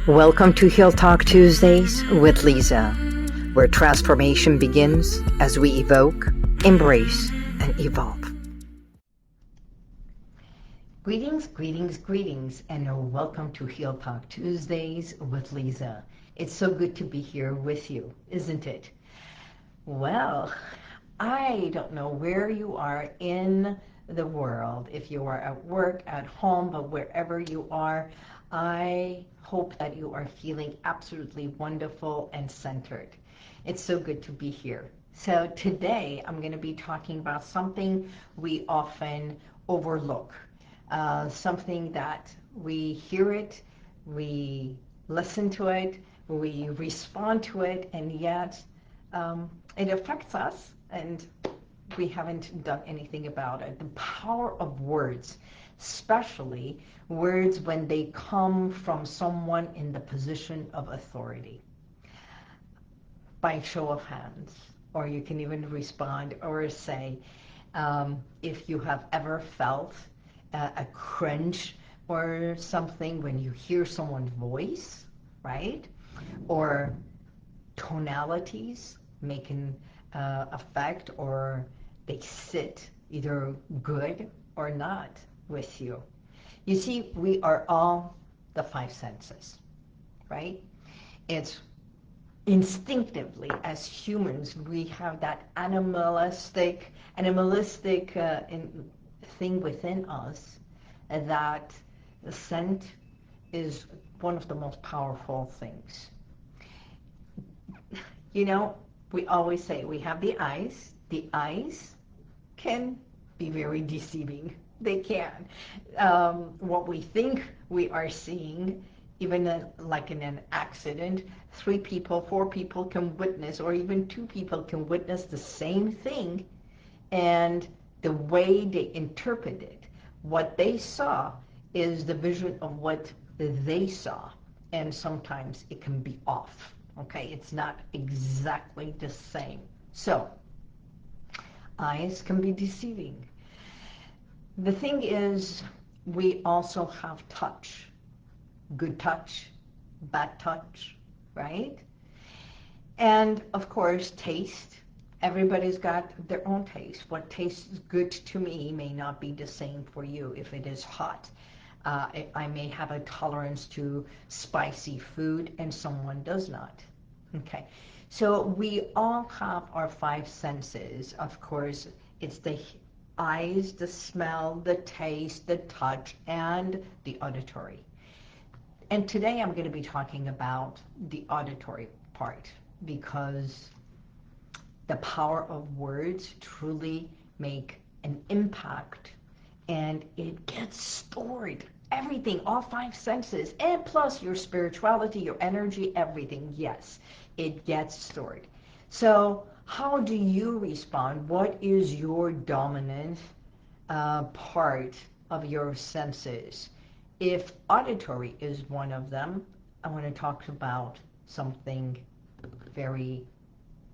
Welcome to Heal Talk Tuesdays with Liza, where transformation begins as we evoke, embrace, and evolve. Greetings, and welcome to Heal Talk Tuesdays with Liza. It's so good to be here with you, isn't it? Well, I don't know where you are in the world, if you are at work, at home, but wherever you are, I hope that you are feeling absolutely wonderful and centered. It's so good to be here. So today I'm going to be talking about something we often overlook, something that we hear it, we listen to it, we respond to it, and yet it affects us and we haven't done anything about it. The power of words, especially words when they come from someone in the position of authority. By show of hands, or you can even respond or say, if you have ever felt a cringe or something when you hear someone's voice, right? Or tonalities make an effect, or they sit either good or not with you. You see, we are all the five senses, right? It's instinctively, as humans, we have that animalistic thing within us that the scent is one of the most powerful things. You know, we always say we have the eyes. The eyes can be very deceiving. They can. What we think we are seeing, even like in an accident, 3 people, 4 people can witness, or even 2 people can witness the same thing, and the way they interpret it, what they saw is the vision of what they saw, and sometimes it can be off. Okay, it's not exactly the same. So, eyes can be deceiving. The thing is, we also have touch. Good touch, bad touch, right? And of course, taste. Everybody's got their own taste. What tastes good to me may not be the same for you if it is hot. I may have a tolerance to spicy food and someone does not. Okay, so we all have our 5 senses. Of course, it's the eyes, the smell, the taste, the touch, and the auditory. And today I'm going to be talking about the auditory part, because the power of words truly make an impact, and it gets stored. Everything, all 5 senses, and plus your spirituality, your energy, everything, yes, it gets stored. So how do you respond? What is your dominant part of your senses? If auditory is one of them, I want to talk about something very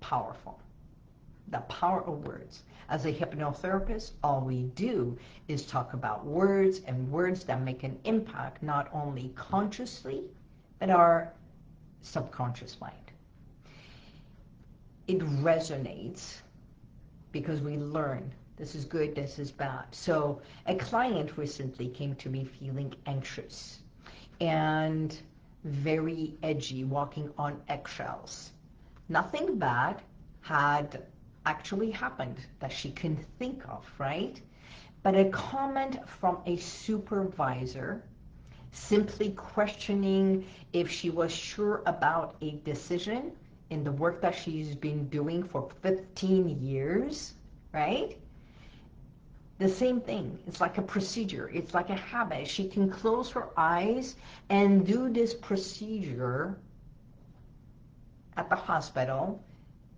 powerful. The power of words. As a hypnotherapist, all we do is talk about words, and words that make an impact not only consciously, but our subconscious mind. It resonates because we learn. This is good, this is bad. So a client recently came to me feeling anxious and very edgy, walking on eggshells. Nothing bad had actually happened that she can think of, right? But a comment from a supervisor simply questioning if she was sure about a decision in the work that she's been doing for 15 years, right? The same thing. It's like a procedure. It's like a habit. She can close her eyes and do this procedure at the hospital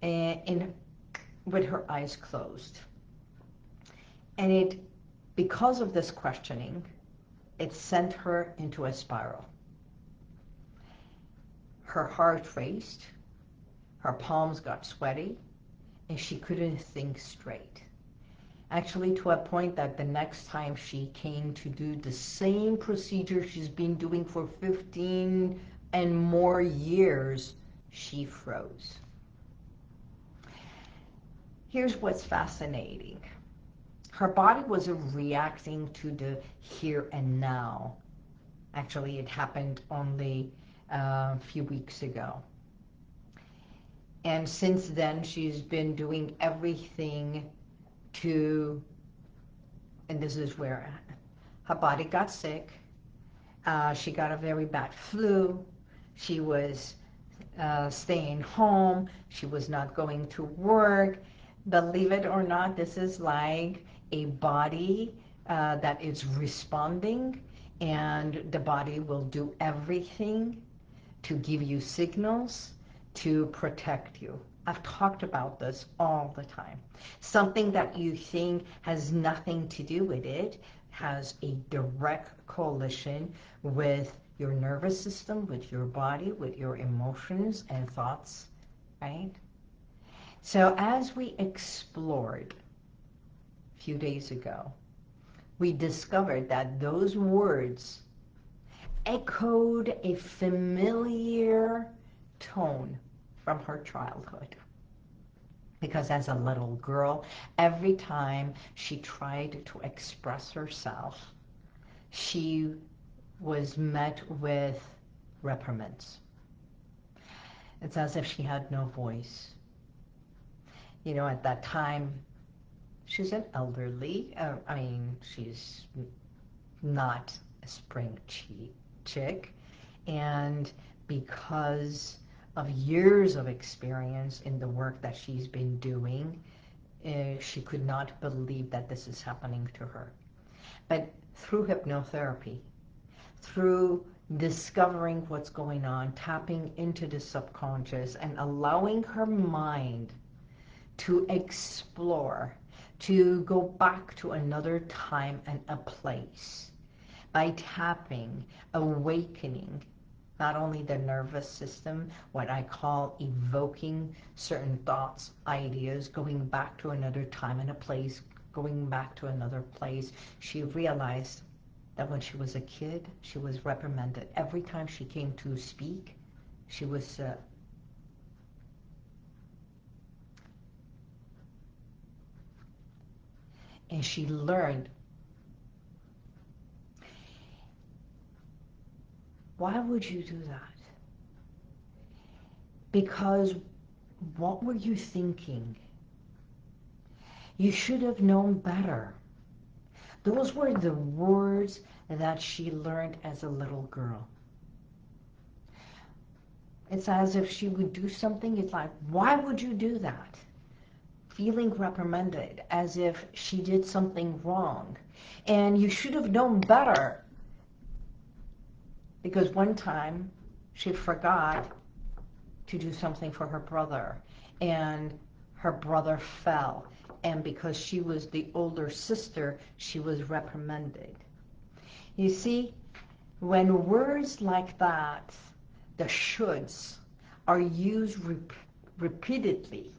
and with her eyes closed. And because of this questioning, it sent her into a spiral. Her heart raced, her palms got sweaty, and she couldn't think straight. Actually, to a point that the next time she came to do the same procedure she's been doing for 15 and more years she froze. Here's what's fascinating. Her body was reacting to the here and now. Actually, it happened only a few weeks ago. And since then, she's been doing everything to, and this is where her body got sick. She got a very bad flu. She was staying home. She was not going to work. Believe it or not, this is like a body that is responding, and the body will do everything to give you signals to protect you. I've talked about this all the time. Something that you think has nothing to do with it has a direct correlation with your nervous system, with your body, with your emotions and thoughts, right? So as we explored a few days ago, we discovered that those words echoed a familiar tone from her childhood. Because as a little girl, every time she tried to express herself, she was met with reprimands. It's as if she had no voice. You know, at that time, she's an elderly. She's not a spring chick. And because of years of experience in the work that she's been doing, she could not believe that this is happening to her. But through hypnotherapy, through discovering what's going on, tapping into the subconscious and allowing her mind to explore, to go back to another time and a place, by tapping, awakening, not only the nervous system, what I call evoking certain thoughts, ideas, going back to another time and a place, going back to another place. She realized that when she was a kid, she was reprimanded. Every time she came to speak, she was and she learned. Why would you do that? Because what were you thinking? You should have known better. Those were the words that she learned as a little girl. It's as if she would do something, it's like, why would you do that? Feeling reprimanded, as if she did something wrong. And you should have known better. Because one time, she forgot to do something for her brother. And her brother fell. And because she was the older sister, she was reprimanded. You see, when words like that, the shoulds, are used repeatedly,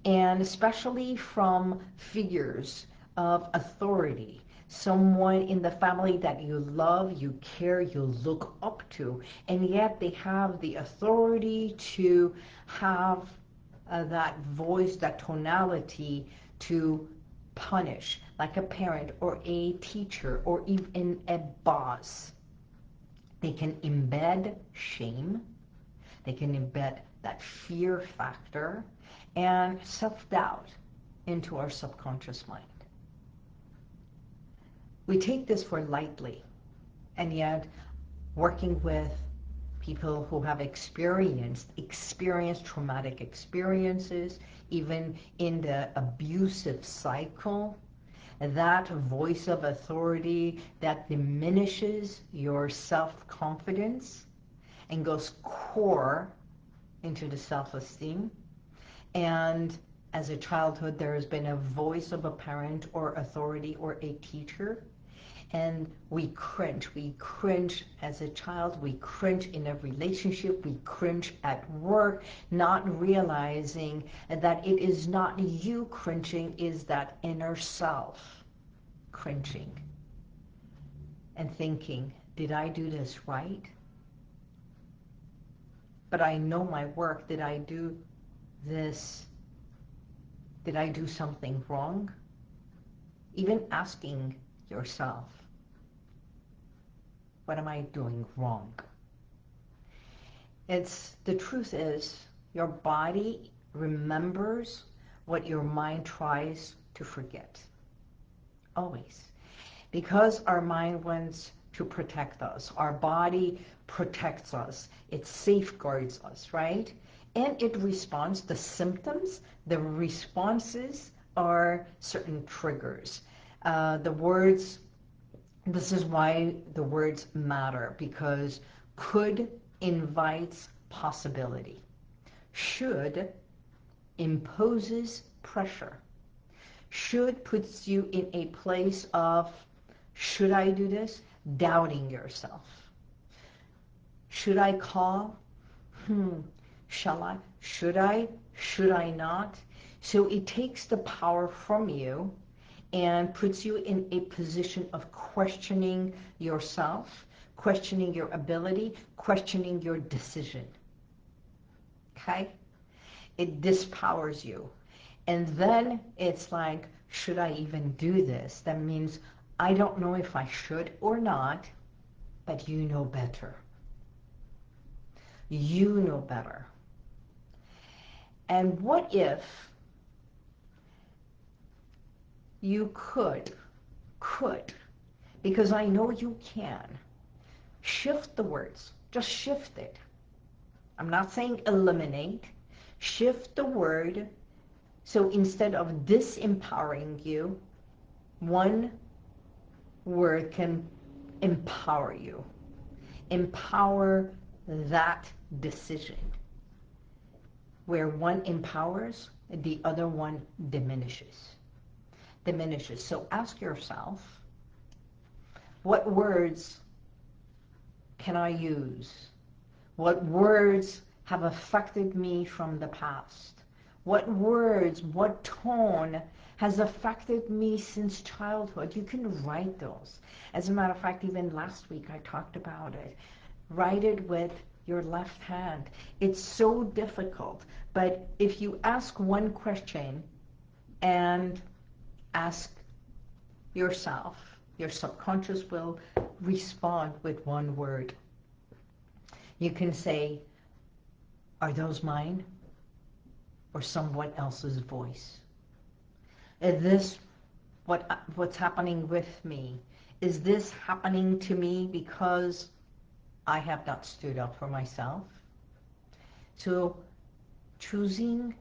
and especially from figures of authority, someone in the family that you love, you care, you look up to, and yet they have the authority to have that voice, that tonality to punish, like a parent or a teacher or even a boss. They can embed shame, they can embed that fear factor and self-doubt into our subconscious mind. We take this for lightly, and yet working with people who have experienced traumatic experiences, even in the abusive cycle, that voice of authority that diminishes your self-confidence and goes core into the self-esteem. And as a childhood, there has been a voice of a parent or authority or a teacher, and we cringe as a child, we cringe in a relationship, we cringe at work, not realizing that it is not you cringing, is that inner self cringing and thinking, did I do this right? but I know my work. Did I do this? Did I do something wrong? Even asking yourself, what am I doing wrong? The truth is, your body remembers what your mind tries to forget. Always. Because our mind wants to protect us. Our body protects us. It safeguards us, right? And it responds. The symptoms, the responses are certain triggers. The words, this is why the words matter, because could invites possibility. Should imposes pressure. Should puts you in a place of, should I do this? Doubting yourself. Should I call? Shall I? Should I? Should I not? So it takes the power from you and puts you in a position of questioning yourself, questioning your ability, questioning your decision. Okay? It dispowers you. And then it's like, should I even do this? That means I don't know if I should or not, but you know better. You know better. And what if you could, because I know you can, shift the words. Just shift it. I'm not saying eliminate. Shift the word. So instead of disempowering you, one word can empower you. Empower that decision. Where one empowers, the other one diminishes. So ask yourself, what words can I use? What words have affected me from the past? What words, what tone has affected me since childhood? You can write those. As a matter of fact, even last week I talked about it. Write it with your left hand. It's so difficult, but if you ask one question and ask yourself, your subconscious will respond with one word. You can say, are those mine or someone else's voice? Is this what's happening with me? Is this happening to me because I have not stood up for myself? So choosing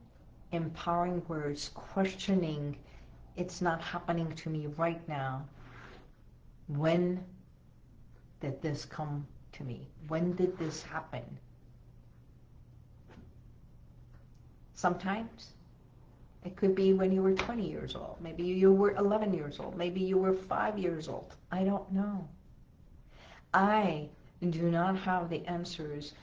empowering words, questioning, it's not happening to me right now. When did this come to me? When did this happen? Sometimes it could be when you were 20 years old. Maybe you were 11 years old. Maybe you were 5 years old. I don't know. I do not have the answers.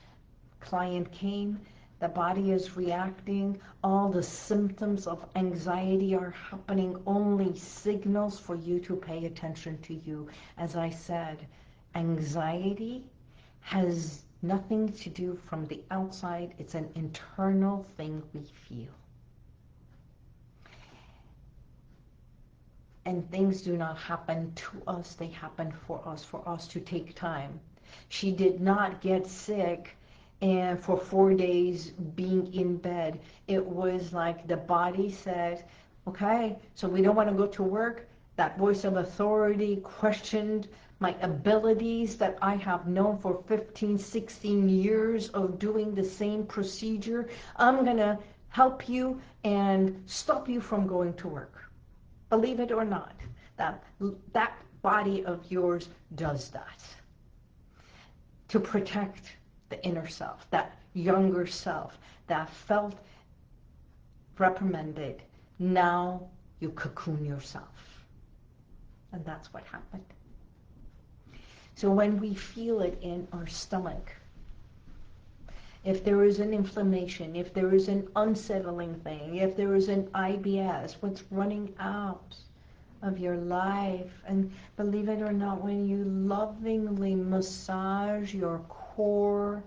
Client came, the body is reacting, all the symptoms of anxiety are happening, only signals for you to pay attention to you. As I said, anxiety has nothing to do from the outside. It's an internal thing we feel. And things do not happen to us, they happen for us to take time. She did not get sick and for 4 days being in bed. It was like the body said, okay, so we don't want to go to work. That voice of authority questioned my abilities that I have known for 15, 16 years of doing the same procedure. I'm going to help you and stop you from going to work. Believe it or not, that body of yours does that. To protect the inner self, that younger self that felt reprimanded. Now you cocoon yourself. And that's what happened. So when we feel it in our stomach, if there is an inflammation, if there is an unsettling thing, if there is an IBS, what's running out of your life, and believe it or not, when you lovingly massage your core,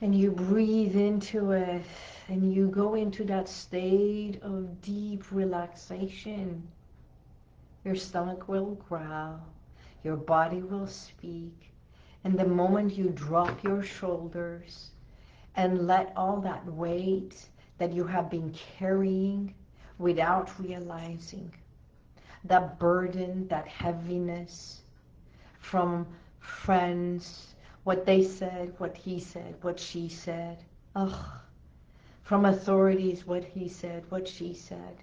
And you breathe into it, and you go into that state of deep relaxation. Your stomach will growl, your body will speak, and the moment you drop your shoulders and let all that weight that you have been carrying without realizing, that burden, that heaviness from friends, what they said, what he said, what she said, ugh, from authorities, what he said, what she said,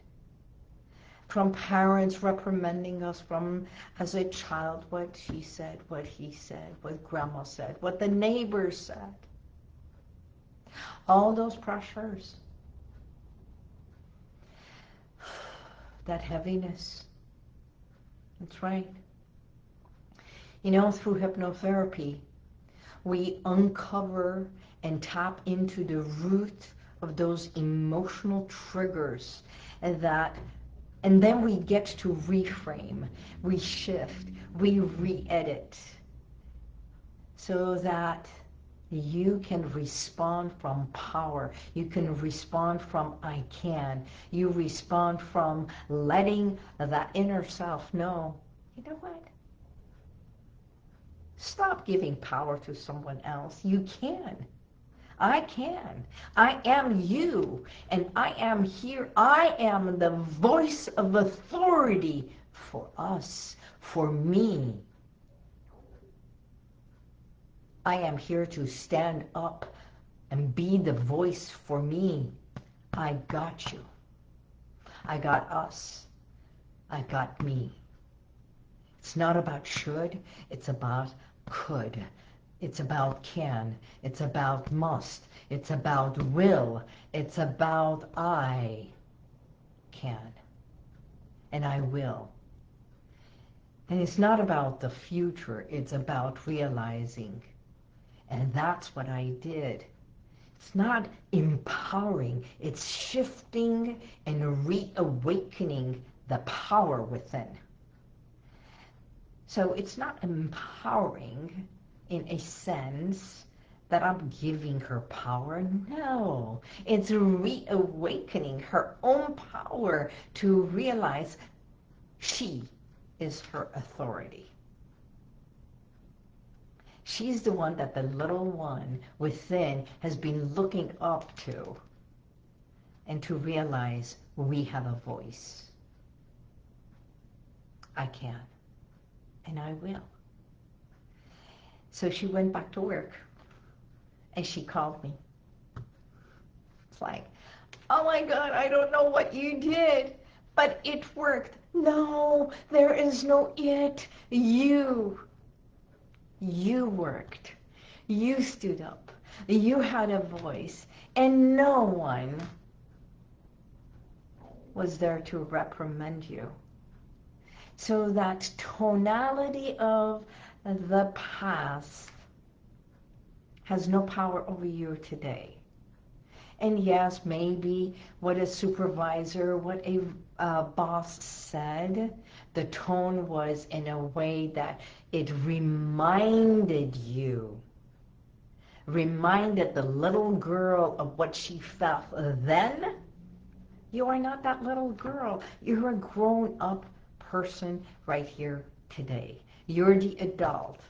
from parents reprimanding us from as a child, what she said, what he said, what grandma said, what the neighbors said. All those pressures, that heaviness. That's right. You know, through hypnotherapy, we uncover and tap into the root of those emotional triggers, and then we get to reframe, we shift, we re-edit, so that you can respond from power. You can respond from I can. You respond from letting that inner self know, you know what? Stop giving power to someone else. You can. I can. I am you, and I am here. I am the voice of authority for us, for me. I am here to stand up and be the voice for me. I got you. I got us. I got me. It's not about should, it's about could. It's about can. It's about must. It's about will. It's about I can. And I will. And it's not about the future. It's about realizing. And that's what I did. It's not empowering. It's shifting and reawakening the power within. So it's not empowering in a sense that I'm giving her power. No, it's reawakening her own power to realize she is her authority. She's the one that the little one within has been looking up to, and to realize we have a voice. I can, and I will. So she went back to work, and she called me. It's like, oh my God, I don't know what you did, but it worked. No, there is no it. You worked. You stood up. You had a voice, and no one was there to reprimand you. So that tonality of the past has no power over you today. And yes, maybe what a supervisor, what a boss said, the tone was in a way that it reminded you, reminded the little girl of what she felt then. You are not that little girl. You're a grown-up person right here today. You're the adult.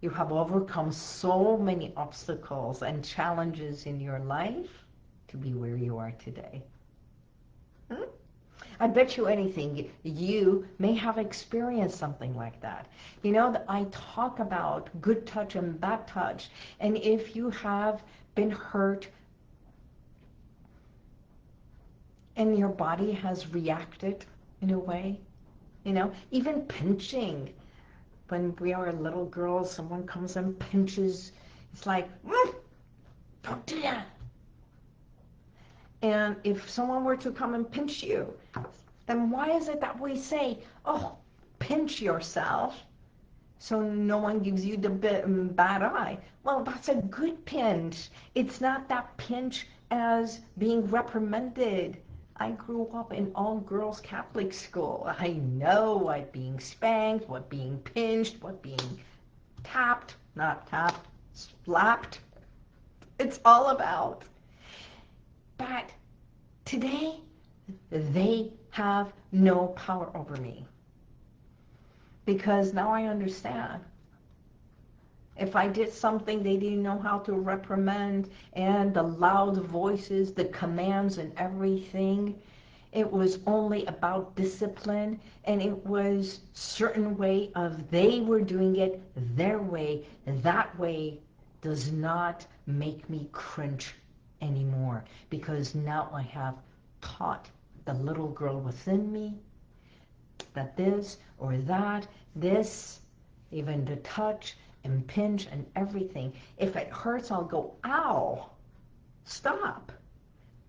You have overcome so many obstacles and challenges in your life to be where you are today. I bet you anything, you may have experienced something like that. You know, I talk about good touch and bad touch, and if you have been hurt and your body has reacted in a way, you know, even pinching. When we are little girls, someone comes and pinches, it's like, don't do that. And if someone were to come and pinch you, then why is it that we say, oh, pinch yourself so no one gives you the bad eye? Well, that's a good pinch. It's not that pinch as being reprimanded. I grew up in all-girls Catholic school. I know what being spanked, what being pinched, what being tapped, not tapped, slapped. it's all about. But today, they have no power over me. Because now I understand. If I did something they didn't know how to reprimand, and the loud voices, the commands and everything, it was only about discipline, and it was certain way of they were doing it their way. That way does not make me cringe anymore, because now I have taught the little girl within me that this or that, this, even the touch and pinch and everything. If it hurts, I'll go, ow, stop.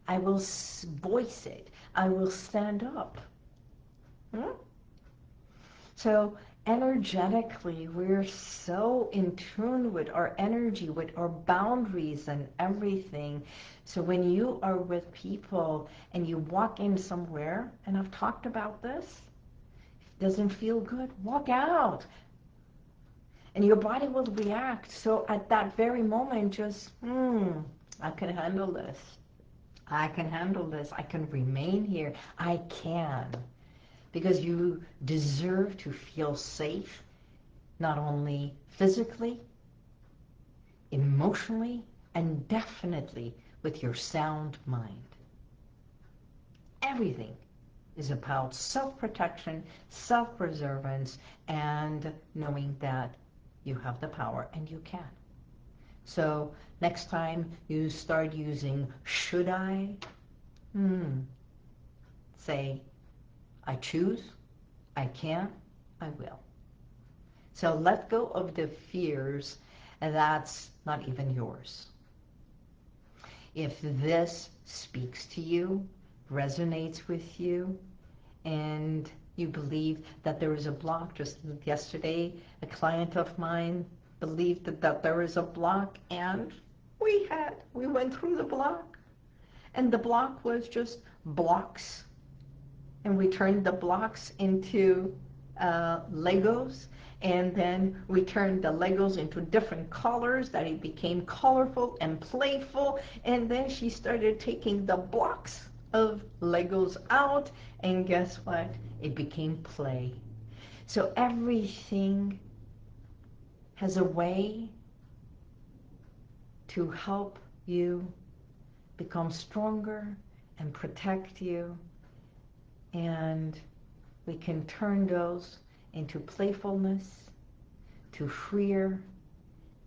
I will voice it. I will stand up. So energetically, we're so in tune with our energy, with our boundaries and everything. So when you are with people and you walk in somewhere, and I've talked about this, doesn't feel good, walk out. And your body will react. So at that very moment, just, I can handle this. I can handle this. I can remain here. I can. Because you deserve to feel safe, not only physically, emotionally, and definitely with your sound mind. Everything is about self-protection, self-preservance, and knowing that you have the power and you can. So next time you start using should I, say I choose, I can, I will. So let go of the fears, and that's not even yours. If this speaks to you, resonates with you, and you believe that there is a block. Just yesterday, a client of mine believed that there is a block, and we went through the block. And the block was just blocks. And we turned the blocks into Legos. And then we turned the Legos into different colors, that it became colorful and playful. And then she started taking the blocks of Legos out, and guess what? It became play. So everything has a way to help you become stronger and protect you, and we can turn those into playfulness, to freer,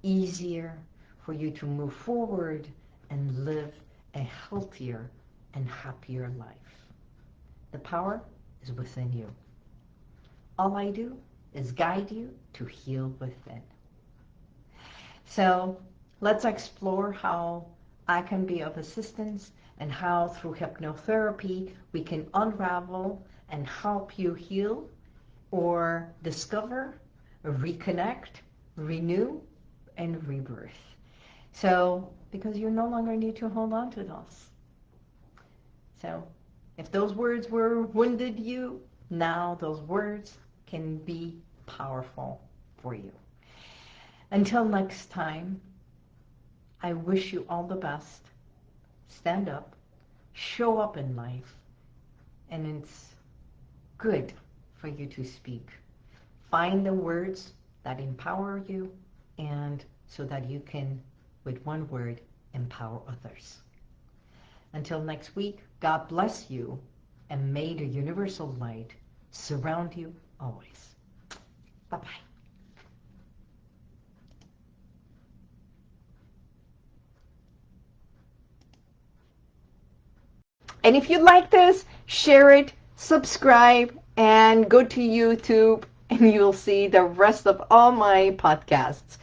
easier for you to move forward and live a healthier and happier life. The power is within you. All I do is guide you to heal within. So let's explore how I can be of assistance, and how through hypnotherapy we can unravel and help you heal or discover, reconnect, renew, and rebirth. So, because you no longer need to hold on to those. So, if those words were wounded you, now those words can be powerful for you. Until next time, I wish you all the best. Stand up, show up in life, and it's good for you to speak. Find the words that empower you, and so that you can, with one word, empower others. Until next week, God bless you, and may the universal light surround you always. Bye-bye. And if you like this, share it, subscribe, and go to YouTube, and you'll see the rest of all my podcasts.